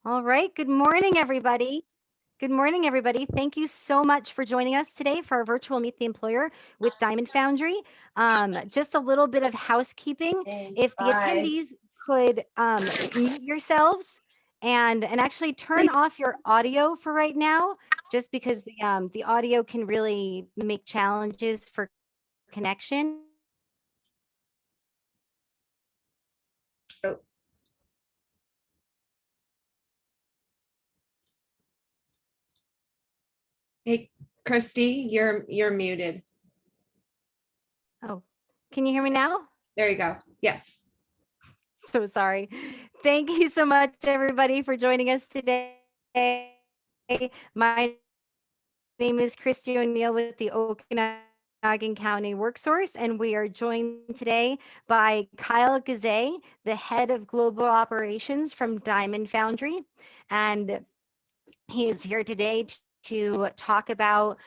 All right. Good morning, everybody. Good morning, everybody. Thank you so much for joining us today for our virtual Meet the Employer with Diamond Foundry. Just a little bit of housekeeping. If the attendees could mute yourselves and actually turn off your audio for right now, just because the audio can really make challenges for connection. Oh. Hey, Christy, you're muted. Oh, can you hear me now? There you go. Yes. So sorry. Thank you so much, everybody, for joining us today. My name is Christy O'Neill with the Okanogan County WorkSource, and we are joined today by Kyle Gazay, the head of global operations from Diamond Foundry. And he is here today to talk about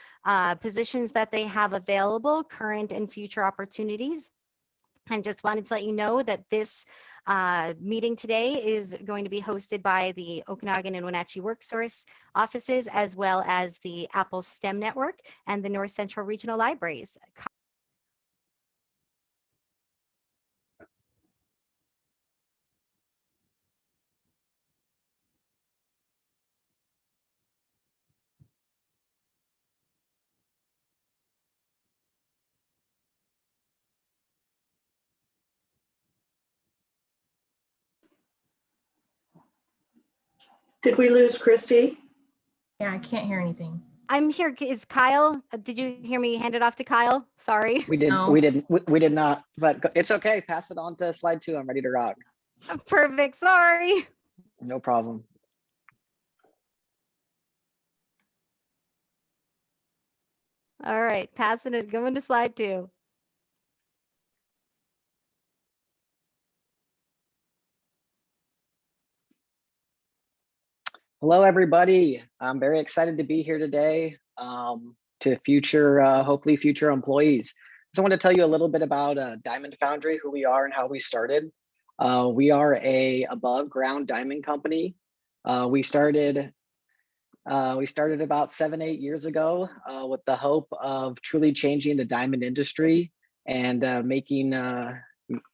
positions that they have available, current and future opportunities. And just wanted to let you know that this meeting today is going to be hosted by the Okanogan and Wenatchee WorkSource offices, as well as the Apple STEM Network and the North Central Regional Libraries. Did we lose Christy? Yeah, I can't hear anything. I'm here. Is Kyle? Did you hear me hand it off to Kyle? Sorry. We did. No. We did not. But it's okay. Pass it on to slide 2. I'm ready to rock. Perfect. Sorry. No problem. All right. Passing it. Going to slide 2. Hello, everybody. I'm very excited to be here today to hopefully future employees. So I want to tell you a little bit about Diamond Foundry, who we are and how we started. We are a above ground diamond company. We started about 7-8 years ago with the hope of truly changing the diamond industry and making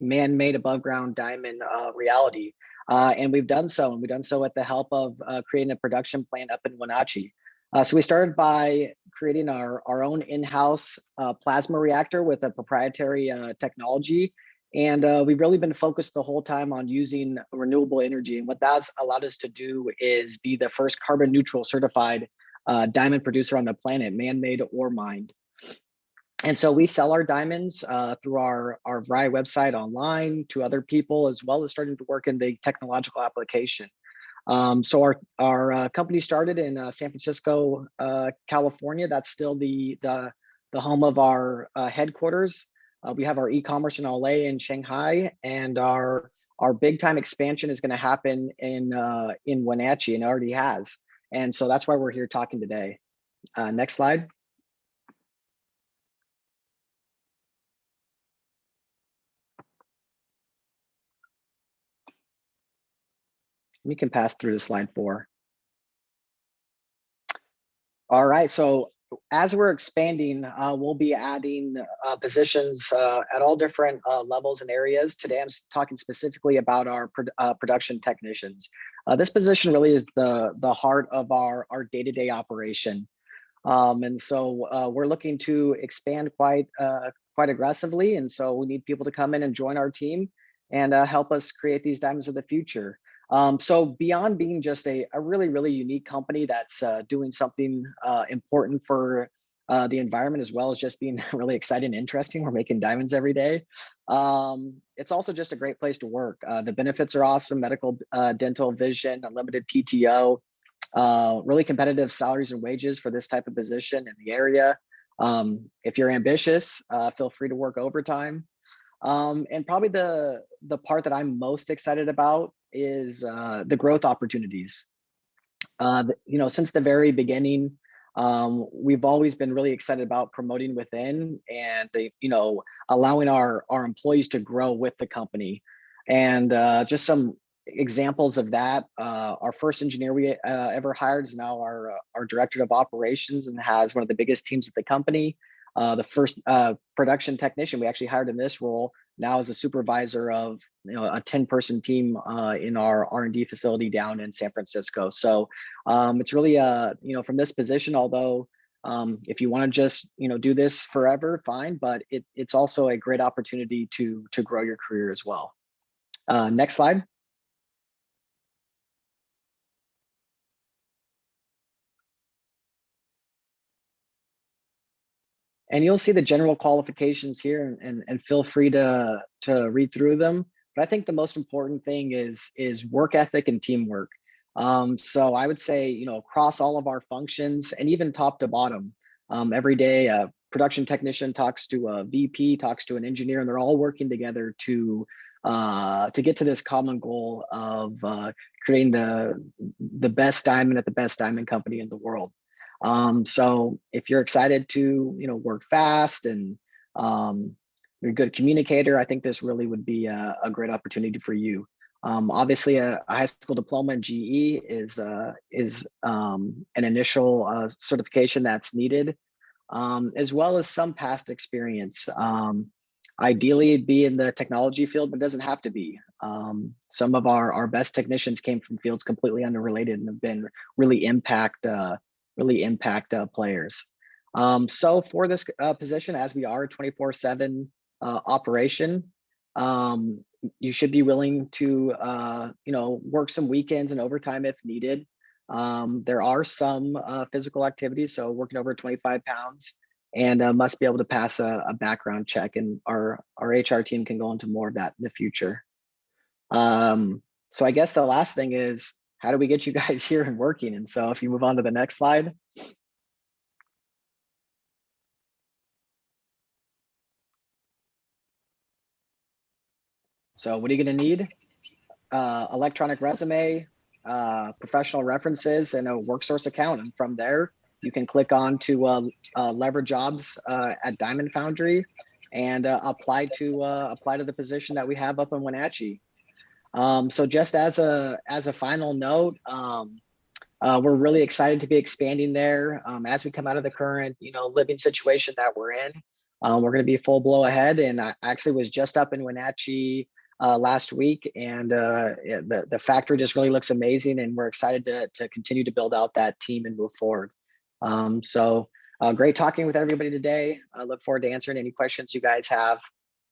man-made above ground diamond reality. And we've done so, and we've done so with the help of creating a production plant up in Wenatchee. So we started by creating our own in-house plasma reactor with a proprietary technology. And we've really been focused the whole time on using renewable energy. And what that's allowed us to do is be the first carbon neutral certified diamond producer on the planet, man-made or mined. And so we sell our diamonds through our VRI website online to other people, as well as starting to work in the technological application. So our company started in San Francisco, California. That's still the home of our headquarters. We have our e-commerce in LA and Shanghai, and our big time expansion is going to happen in Wenatchee, and already has. And so that's why we're here talking today. Next slide. You can pass through to slide 4. All right, so as we're expanding, we'll be adding positions at all different levels and areas. Today, I'm talking specifically about our production technicians. This position really is the heart of our day-to-day operation. And so we're looking to expand quite aggressively. And so we need people to come in and join our team and help us create these diamonds of the future. So beyond being just a really, really unique company that's doing something important for the environment, as well as just being really exciting and interesting, we're making diamonds every day. It's also just a great place to work. The benefits are awesome: medical, dental, vision, unlimited PTO, really competitive salaries and wages for this type of position in the area. If you're ambitious, feel free to work overtime. And probably the part that I'm most excited about is the growth opportunities. Since the very beginning, we've always been really excited about promoting within and allowing our employees to grow with the company. And just some examples of that, our first engineer we ever hired is now our director of operations and has one of the biggest teams at the company. The first production technician we actually hired in this role now is a supervisor of a 10-person team in our R&D facility down in San Francisco. So it's really from this position, although if you want to just do this forever, fine, but it's also a great opportunity to grow your career as well. Next slide. And you'll see the general qualifications here, and feel free to read through them. But I think the most important thing is work ethic and teamwork. So I would say, across all of our functions and even top to bottom, every day a production technician talks to a VP, talks to an engineer, and they're all working together to get to this common goal of creating the best diamond at the best diamond company in the world. So if you're excited to work fast and you're a good communicator, I think this really would be a great opportunity for you. Obviously, a high school diploma in GE is an initial certification that's needed, as well as some past experience. Ideally, it'd be in the technology field, but it doesn't have to be. Some of our best technicians came from fields completely unrelated and have been really impact players. So for this position, as we are a 24/7 operation, you should be willing to work some weekends and overtime if needed. There are some physical activities, so working over 25 pounds, and must be able to pass a background check, and our HR team can go into more of that in the future. So I guess the last thing is, how do we get you guys here and working? And so if you move on to the next slide. So what are you going to need? Electronic resume, professional references, and a WorkSource account. And from there, you can click on to leverage jobs at Diamond Foundry and apply to the position that we have up in Wenatchee. So just as a final note, we're really excited to be expanding there as we come out of the current living situation that we're in. We're going to be full blow ahead, and I actually was just up in Wenatchee last week, and the factory just really looks amazing, and we're excited to continue to build out that team and move forward. So great talking with everybody today. I look forward to answering any questions you guys have,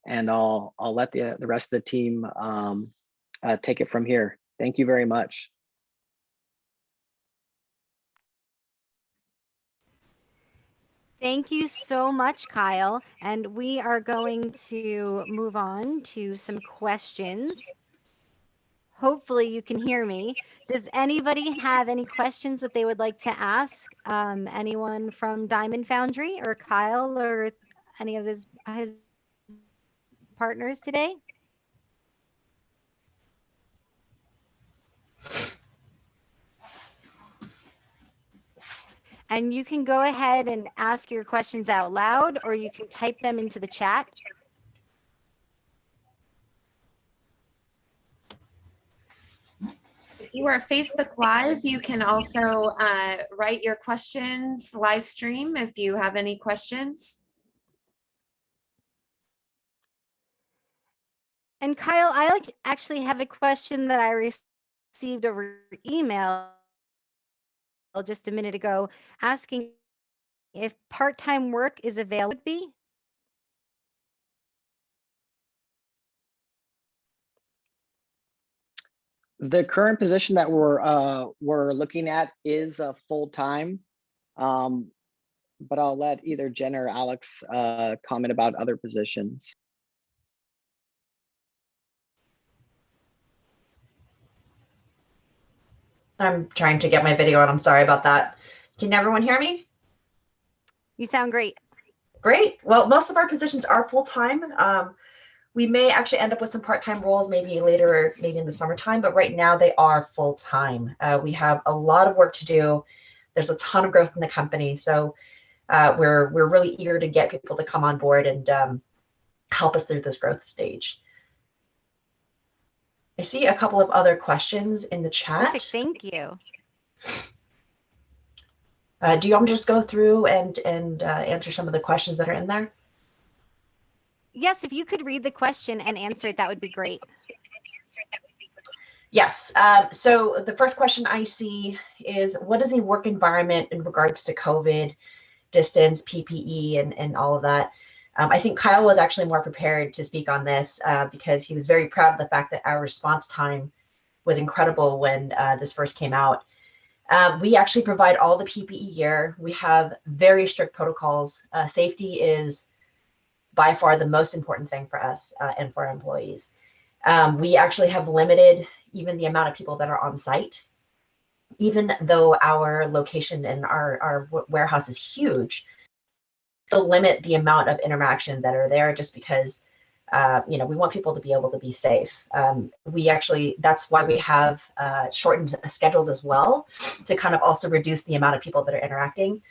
and I'll let the rest of the team take it from here. Thank you very much. Thank you so much, Kyle. And we are going to move on to some questions. Hopefully you can hear me. Does anybody have any questions that they would like to ask anyone from Diamond Foundry or Kyle or any of his partners today? And you can go ahead and ask your questions out loud, or you can type them into the chat. If you are Facebook Live, you can also write your questions live stream if you have any questions. And Kyle, I actually have a question that I received over email just a minute ago, asking if part-time work is available. The current position that we're looking at is full-time, but I'll let either Jen or Alex comment about other positions. I'm trying to get my video on. I'm sorry about that. Can everyone hear me? You sound great. Great. Well, most of our positions are full-time. We may actually end up with some part-time roles maybe later, maybe in the summertime, but right now they are full-time. We have a lot of work to do. There's a ton of growth in the company. So we're really eager to get people to come on board and help us through this growth stage. I see a couple of other questions in the chat. Perfect. Thank you. Do you want me to just go through and answer some of the questions that are in there? Yes, if you could read the question and answer it, that would be great. Yes. So the first question I see is, what is the work environment in regards to COVID, distance, PPE, and all of that? I think Kyle was actually more prepared to speak on this because he was very proud of the fact that our response time was incredible when this first came out. We actually provide all the PPE gear. We have very strict protocols. Safety is by far the most important thing for us and for our employees. We actually have limited even the amount of people that are on site. Even though our location and our warehouse is huge, to limit the amount of interaction that are there, just because we want people to be able to be safe. That's why we have shortened schedules as well, to kind of also reduce the amount of people that are interacting.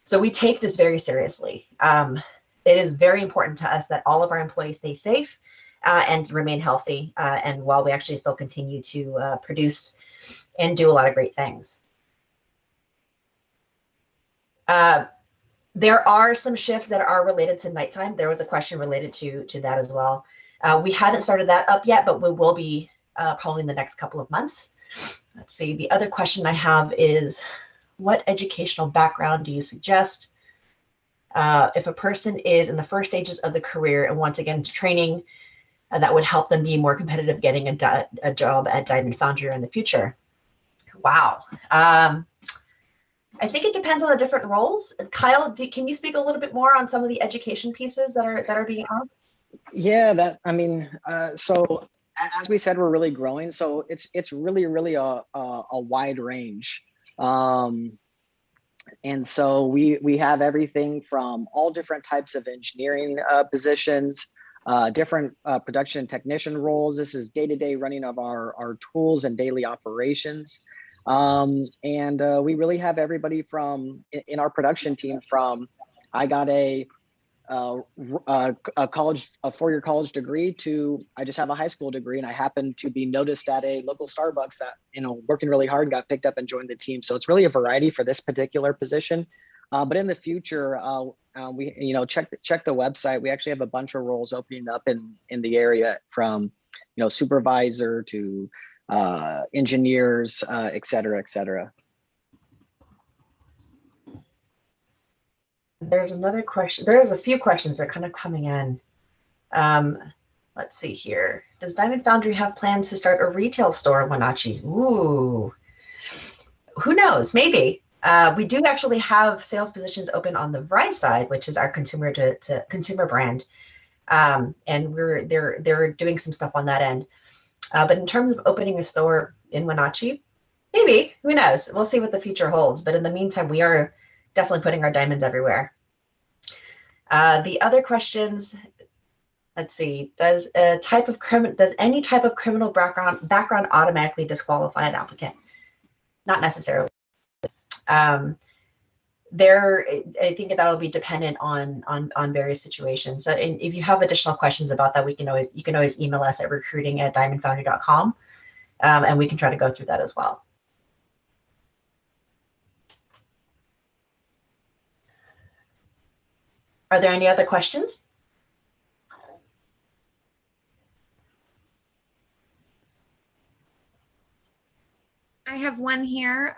So we take this very seriously. It is very important to us that all of our employees stay safe and remain healthy, and while we actually still continue to produce and do a lot of great things. There are some shifts that are related to nighttime. There was a question related to that as well. We haven't started that up yet, but we will be probably in the next couple of months. Let's see. The other question I have is, what educational background do you suggest? If a person is in the first stages of the career and wants to get into training, that would help them be more competitive getting a job at Diamond Foundry in the future. Wow. I think it depends on the different roles. Kyle, can you speak a little bit more on some of the education pieces that are being asked? Yeah, so as we said, we're really growing. So it's really a wide range. And so we have everything from all different types of engineering positions, different production technician roles. This is day-to-day running of our tools and daily operations. We really have everybody in our production team from, I got a four-year college degree to, I just have a high school degree, and I happened to be noticed at a local Starbucks that, working really hard, got picked up and joined the team. So it's really a variety for this particular position. But in the future, we, check the website. We actually have a bunch of roles opening up in the area, from, supervisor to engineers, et cetera, et cetera. There's another question. There's a few questions that are kind of coming in. Let's see here. Does Diamond Foundry have plans to start a retail store in Wenatchee? Ooh, who knows? Maybe. We do actually have sales positions open on the Vry side, which is our consumer to consumer brand, and they're doing some stuff on that end. But in terms of opening a store in Wenatchee, maybe. Who knows? We'll see what the future holds. But in the meantime, we are definitely putting our diamonds everywhere. The other questions, let's see. Does any type of criminal background automatically disqualify an applicant? Not necessarily. I think that'll be dependent on various situations. So if you have additional questions about that, you can always email us at recruiting@diamondfoundry.com, and we can try to go through that as well. Are there any other questions? I have one here.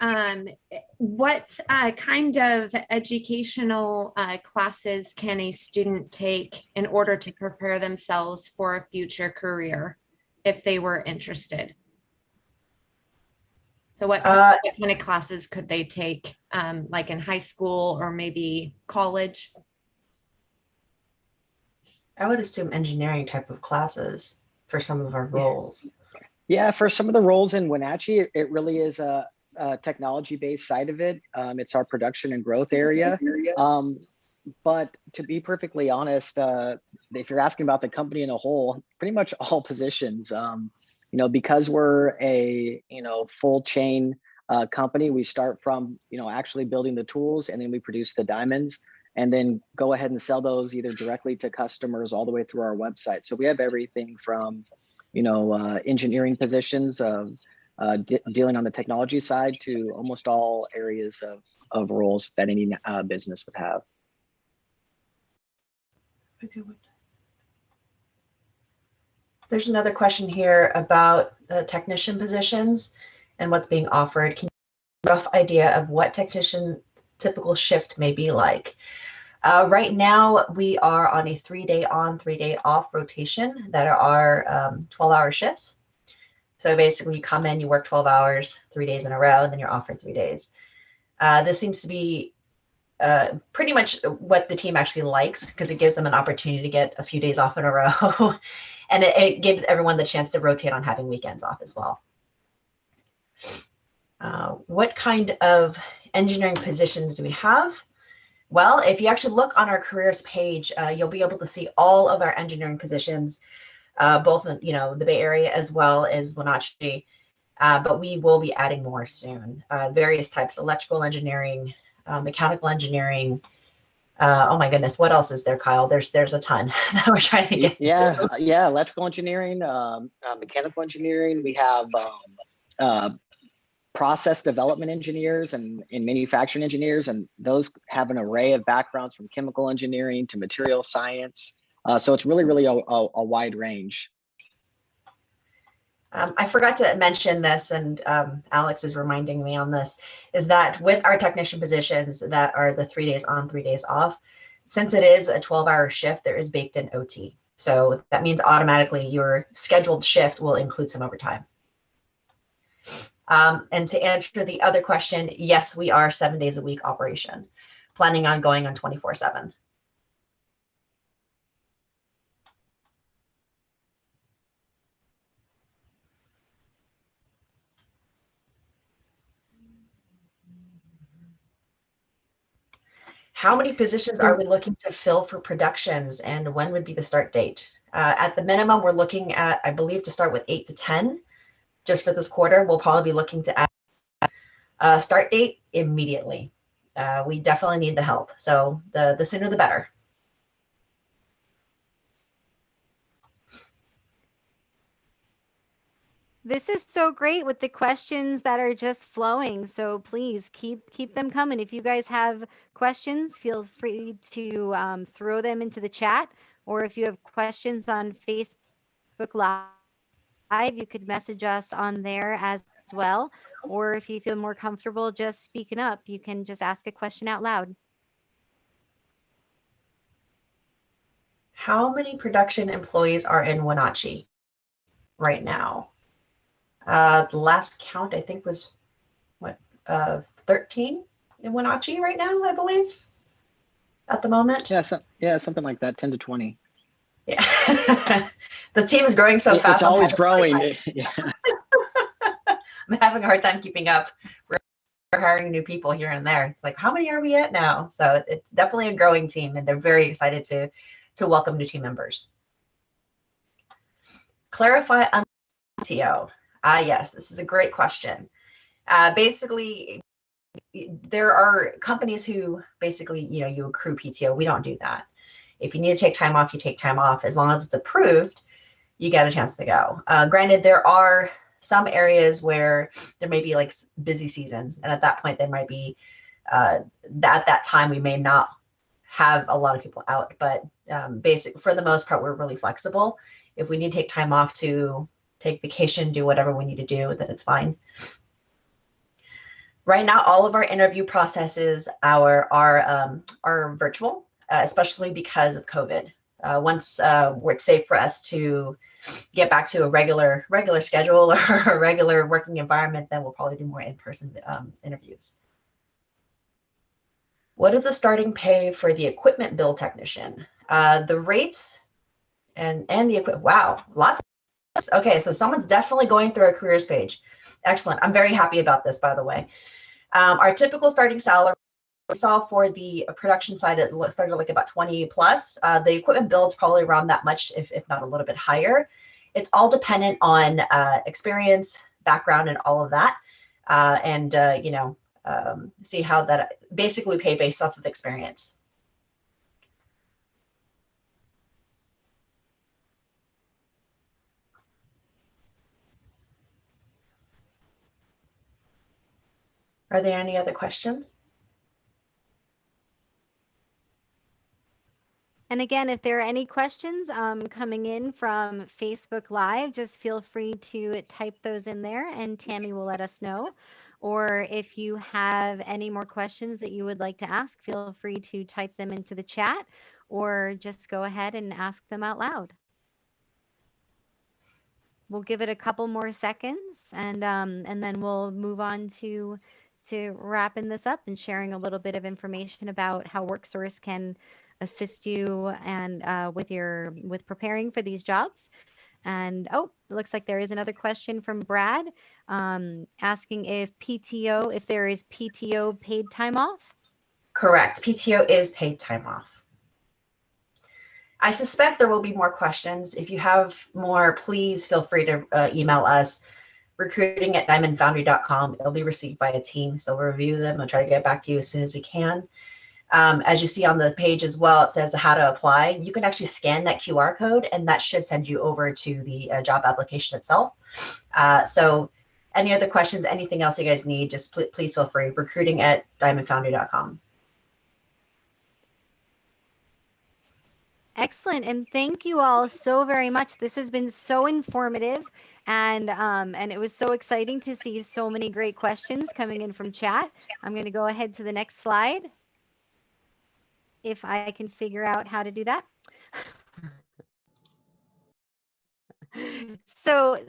What kind of educational classes can a student take in order to prepare themselves for a future career if they were interested? So what kind of classes could they take, like in high school or maybe college? I would assume engineering type of classes for some of our roles. Yeah, for some of the roles in Wenatchee, it really is a technology-based side of it. It's our production and growth area. But to be perfectly honest, if you're asking about the company in a whole, pretty much all positions, because we're a full chain company, we start from actually building the tools, and then we produce the diamonds, and then go ahead and sell those either directly to customers all the way through our website. So we have everything from engineering positions of dealing on the technology side to almost all areas of roles that any business would have. There's another question here about technician positions and what's being offered. Can you give a rough idea of what technician typical shift may be like? Right now, we are on a 3-day on, 3-day off rotation that are 12-hour shifts. So basically, you come in, you work 12 hours, 3 days in a row, and then you're off for 3 days. This seems to be pretty much what the team actually likes, because it gives them an opportunity to get a few days off in a row. And it gives everyone the chance to rotate on having weekends off as well. What kind of engineering positions do we have? Well, if you actually look on our careers page, you'll be able to see all of our engineering positions, both in the Bay Area as well as Wenatchee. But we will be adding more soon. Various types: electrical engineering, mechanical engineering. Oh my goodness, what else is there, Kyle? There's a ton that we're trying to get. Yeah, electrical engineering, mechanical engineering. We have process development engineers and manufacturing engineers, and those have an array of backgrounds from chemical engineering to material science. So it's really a wide range. I forgot to mention this, and Alex is reminding me on this, is that with our technician positions that are the 3 days on, 3 days off, since it is a 12-hour shift, there is baked in OT. So that means automatically your scheduled shift will include some overtime. And to answer the other question, yes, we are 7 days a week operation, planning on going on 24/7. How many positions are we looking to fill for productions, and when would be the start date? At the minimum, we're looking at, I believe, to start with 8 to 10 just for this quarter. We'll probably be looking to add a start date immediately. We definitely need the help. So the sooner the better. This is so great with the questions that are just flowing. So please keep them coming. If you guys have questions, feel free to throw them into the chat. Or if you have questions on Facebook Live, you could message us on there as well. Or if you feel more comfortable just speaking up, you can just ask a question out loud. How many production employees are in Wenatchee right now? The last count, I think, was 13 in Wenatchee right now, I believe, at the moment. Yeah, something like that, 10 to 20. Yeah, the team is growing so fast. It's always growing. Yeah. I'm having a hard time keeping up. We're hiring new people here and there. It's like, how many are we at now? So it's definitely a growing team, and they're very excited to welcome new team members. Clarify on PTO. Yes, this is a great question. Basically, there are companies who basically, you accrue PTO. We don't do that. If you need to take time off, you take time off. As long as it's approved, you get a chance to go. Granted, there are some areas where there may be like busy seasons, and at that point, there might be at that time we may not have a lot of people out. But for the most part, we're really flexible. If we need to take time off to take vacation, do whatever we need to do, then it's fine. Right now, all of our interview processes are virtual, especially because of COVID. Once it's safe for us to get back to a regular schedule or a regular working environment, then we'll probably do more in-person interviews. What is the starting pay for the equipment build technician? The rates and the equipment. Wow, lots. Okay, so someone's definitely going through our careers page. Excellent. I'm very happy about this, by the way. Our typical starting salary we saw for the production side, it started like about 20 plus. The equipment build's probably around that much, if not a little bit higher. It's all dependent on experience, background, and all of that. See how that basically pay based off of experience. Are there any other questions? And again, if there are any questions coming in from Facebook Live, just feel free to type those in there and Tammy will let us know. Or if you have any more questions that you would like to ask, feel free to type them into the chat or just go ahead and ask them out loud. We'll give it a couple more seconds and then we'll move on to wrapping this up and sharing a little bit of information about how WorkSource can assist you and with preparing for these jobs. And oh, it looks like there is another question from Brad asking if there is PTO paid time off. Correct. PTO is paid time off. I suspect there will be more questions. If you have more, please feel free to email us, recruiting@diamondfoundry.com. It'll be received by a team, so we'll review them and try to get back to you as soon as we can. As you see on the page as well, it says how to apply. You can actually scan that QR code, and that should send you over to the job application itself. So any other questions, anything else you guys need, just please feel free, recruiting@diamondfoundry.com. Excellent. And thank you all so very much. This has been so informative and it was so exciting to see so many great questions coming in from chat. I'm going to go ahead to the next slide if I can figure out how to do that. So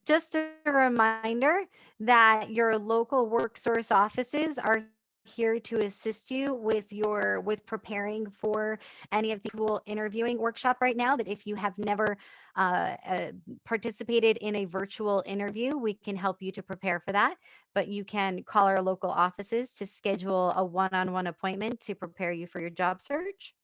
just a reminder that your local WorkSource offices are here to assist you with preparing for any of the virtual interviewing workshop right now. That if you have never participated in a virtual interview, we can help you to prepare for that. But you can call our local offices to schedule a one-on-one appointment to prepare you for your job search.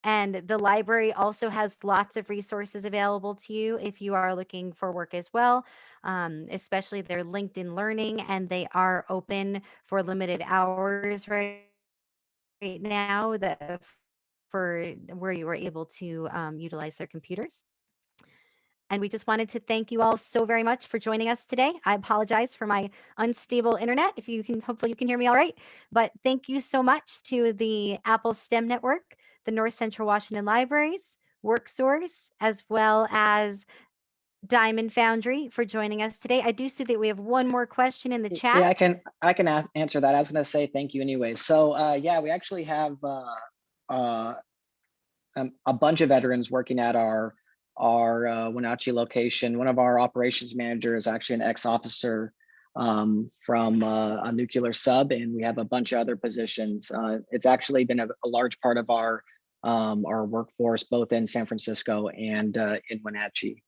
And the library also has lots of resources available to you if you are looking for work as well, especially their LinkedIn Learning, and they are open for limited hours right now for where you were able to utilize their computers. And we just wanted to thank you all so very much for joining us today. I apologize for my unstable internet. Hopefully you can hear me all right. But thank you so much to the Apple STEM Network, the North Central Washington Libraries, WorkSource, as well as Diamond Foundry for joining us today. I do see that we have one more question in the chat. Yeah, I can answer that. I was going to say thank you anyway. So yeah, we actually have a bunch of veterans working at our Wenatchee location. One of our operations managers is actually an ex-officer from a nuclear sub, and we have a bunch of other positions. It's actually been a large part of our workforce, both in San Francisco and in Wenatchee.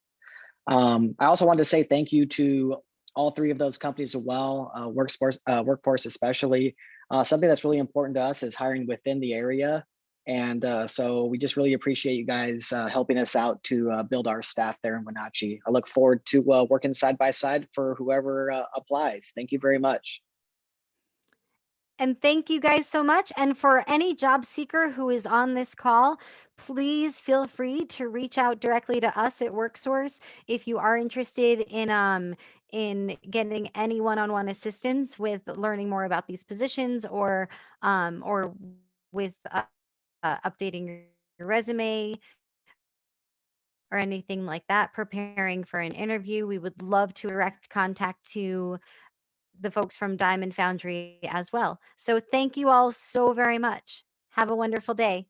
I also wanted to say thank you to all three of those companies as well, Workforce especially. Something that's really important to us is hiring within the area. And so we just really appreciate you guys helping us out to build our staff there in Wenatchee. I look forward to working side by side for whoever applies. Thank you very much. And thank you guys so much. And for any job seeker who is on this call, please feel free to reach out directly to us at WorkSource if you are interested in getting any one-on-one assistance with learning more about these positions or with updating your resume or anything like that, preparing for an interview. We would love to direct contact to the folks from Diamond Foundry as well. So thank you all so very much. Have a wonderful day.